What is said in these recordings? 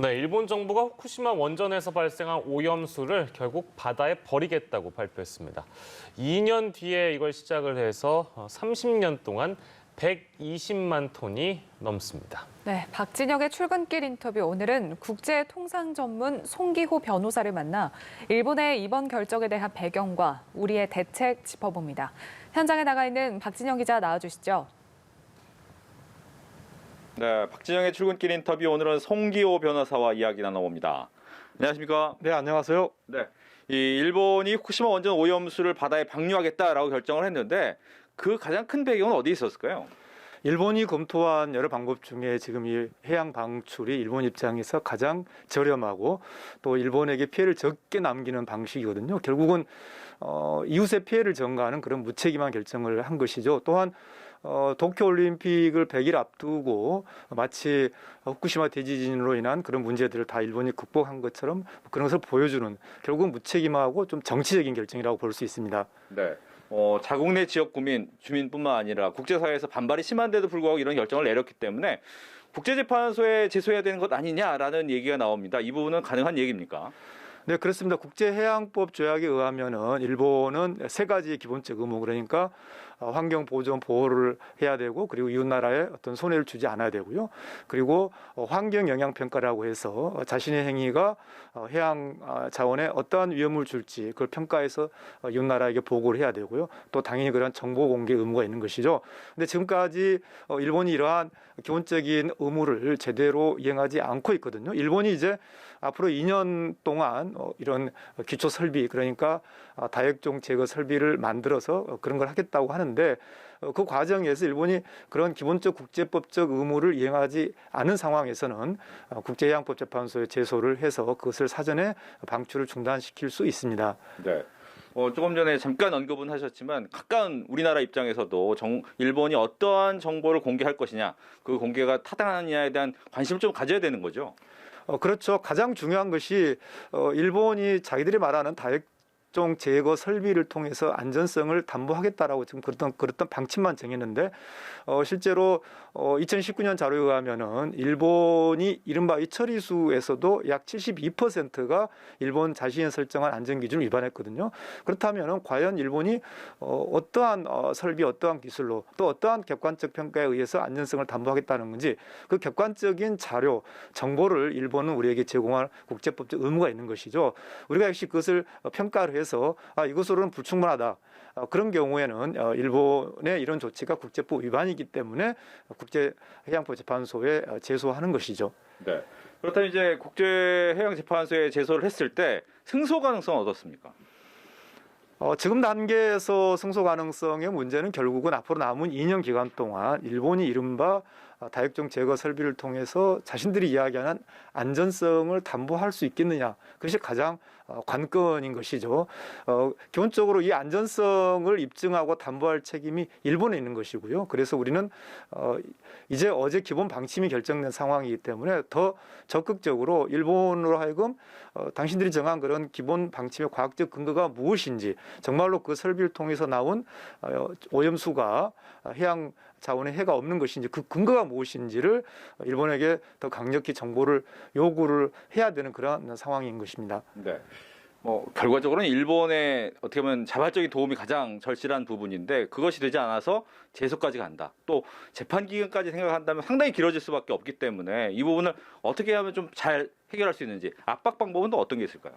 네, 일본 정부가 후쿠시마 원전에서 발생한 오염수를 결국 바다에 버리겠다고 발표했습니다. 2년 뒤에 이걸 시작을 해서 30년 동안 120만 톤이 넘습니다. 네, 박진영의 출근길 인터뷰 오늘은 국제통상 전문 송기호 변호사를 만나 일본의 이번 결정에 대한 배경과 우리의 대책 짚어봅니다. 현장에 나가 있는 박진영 기자 나와주시죠. 네, 박진영의 출근길 인터뷰 오늘은 송기호 변호사와 이야기 나눠봅니다. 안녕하십니까? 네, 안녕하세요. 네, 이 일본이 후쿠시마 원전 오염수를 바다에 방류하겠다라고 결정을 했는데 그 가장 큰 배경은 어디에 있었을까요? 일본이 검토한 여러 방법 중에 지금 이 해양 방출이 일본 입장에서 가장 저렴하고 또 일본에게 피해를 적게 남기는 방식이거든요. 결국은 이웃의 피해를 전가하는 그런 무책임한 결정을 한 것이죠. 또한 도쿄올림픽을 100일 앞두고 마치 후쿠시마 대지진으로 인한 그런 문제들을 다 일본이 극복한 것처럼 그런 것을 보여주는 결국은 무책임하고 좀 정치적인 결정이라고 볼 수 있습니다. 네. 자국 내 지역 주민뿐만 아니라 국제사회에서 반발이 심한데도 불구하고 이런 결정을 내렸기 때문에 국제재판소에 제소해야 되는 것 아니냐라는 얘기가 나옵니다. 이 부분은 가능한 얘기입니까? 네, 그렇습니다. 국제해양법 조약에 의하면은 일본은 세 가지 기본적 의무, 그러니까 환경 보존 보호를 해야 되고, 그리고 이웃 나라에 어떤 손해를 주지 않아야 되고요. 그리고 환경 영향 평가라고 해서 자신의 행위가 해양 자원에 어떠한 위험을 줄지 그걸 평가해서 이웃 나라에게 보고를 해야 되고요. 또 당연히 그런 정보 공개 의무가 있는 것이죠. 근데 지금까지 일본이 이러한 기본적인 의무를 제대로 이행하지 않고 있거든요. 일본이 이제 앞으로 2년 동안 이런 기초 설비, 그러니까 다액종 제거 설비를 만들어서 그런 걸 하겠다고 하는데 그 과정에서 일본이 그런 기본적 국제법적 의무를 이행하지 않은 상황에서는 국제해양법재판소에 제소를 해서 그것을 사전에 방출을 중단시킬 수 있습니다. 네. 조금 전에 잠깐 언급은 하셨지만 가까운 우리나라 입장에서도 일본이 어떠한 정보를 공개할 것이냐, 그 공개가 타당하느냐에 대한 관심을 좀 가져야 되는 거죠. 그렇죠. 가장 중요한 것이 일본이 자기들이 말하는 다액종 제거 설비를 통해서 안전성을 담보하겠다라고 지금 그랬던 방침만 정했는데 실제로 2019년 자료에 의하면은 일본이 이른바 이 처리수에서도 약 72%가 일본 자신이 설정한 안전 기준을 위반했거든요. 그렇다면은 과연 일본이 어떠한 설비, 어떠한 기술로 또 어떠한 객관적 평가에 의해서 안전성을 담보하겠다는 건지 그 객관적인 자료, 정보를 일본은 우리에게 제공할 국제법적 의무가 있는 것이죠. 우리가 역시 그것을 평가를 해서 이것으로는 불충분하다. 그런 경우에는 일본의 이런 조치가 국제법 위반이기 때문에 국제해양법재판소에 제소하는 것이죠. 네. 그렇다면 이제 국제해양재판소에 제소를 했을 때 승소 가능성은 어떻습니까? 지금 단계에서 승소 가능성의 문제는 결국은 앞으로 남은 2년 기간 동안 일본이 이른바 다액종 제거 설비를 통해서 자신들이 이야기하는 안전성을 담보할 수 있겠느냐, 그것이 가장 관건인 것이죠. 기본적으로 이 안전성을 입증하고 담보할 책임이 일본에 있는 것이고요. 그래서 우리는 이제 어제 기본 방침이 결정된 상황이기 때문에 더 적극적으로 일본으로 하여금 당신들이 정한 그런 기본 방침의 과학적 근거가 무엇인지, 정말로 그 설비를 통해서 나온 오염수가 해양 자원에 해가 없는 것인지 그 근거가 무엇인지를 일본에게 더 강력히 정보를 요구를 해야 되는 그런 상황인 것입니다. 네. 결과적으로는 일본의 어떻게 보면 자발적인 도움이 가장 절실한 부분인데 그것이 되지 않아서 제소까지 간다. 또 재판 기간까지 생각한다면 상당히 길어질 수밖에 없기 때문에 이 부분을 어떻게 하면 좀 잘 해결할 수 있는지 압박 방법은 또 어떤 게 있을까요?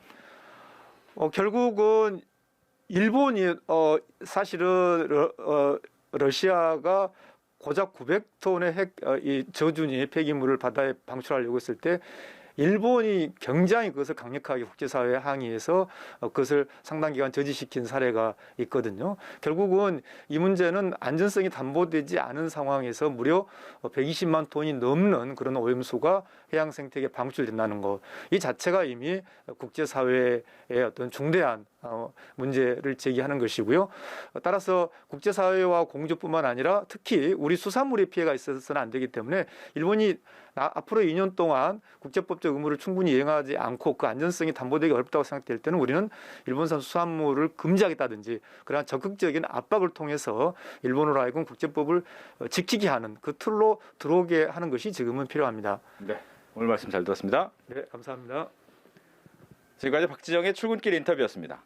결국은 일본이 사실은 러시아가 고작 900톤의 이 저준위 폐기물을 바다에 방출하려고 했을 때 일본이 굉장히 그것을 강력하게 국제사회에 항의해서 그것을 상당 기간 저지시킨 사례가 있거든요. 결국은 이 문제는 안전성이 담보되지 않은 상황에서 무려 120만 톤이 넘는 그런 오염수가 해양 생태계에 방출된다는 것, 이 자체가 이미 국제사회의 어떤 중대한 문제를 제기하는 것이고요. 따라서 국제사회와 공조뿐만 아니라 특히 우리 수산물에 피해가 있어서는 안 되기 때문에 일본이 앞으로 2년 동안 국제법적 의무를 충분히 이행하지 않고 그 안전성이 담보되기 어렵다고 생각될 때는 우리는 일본산 수산물을 금지하겠다든지 그러한 적극적인 압박을 통해서 일본으로 하여금 국제법을 지키게 하는 그 틀로 들어오게 하는 것이 지금은 필요합니다. 네. 오늘 말씀 잘 들었습니다. 네, 감사합니다. 지금까지 박지정의 출근길 인터뷰였습니다.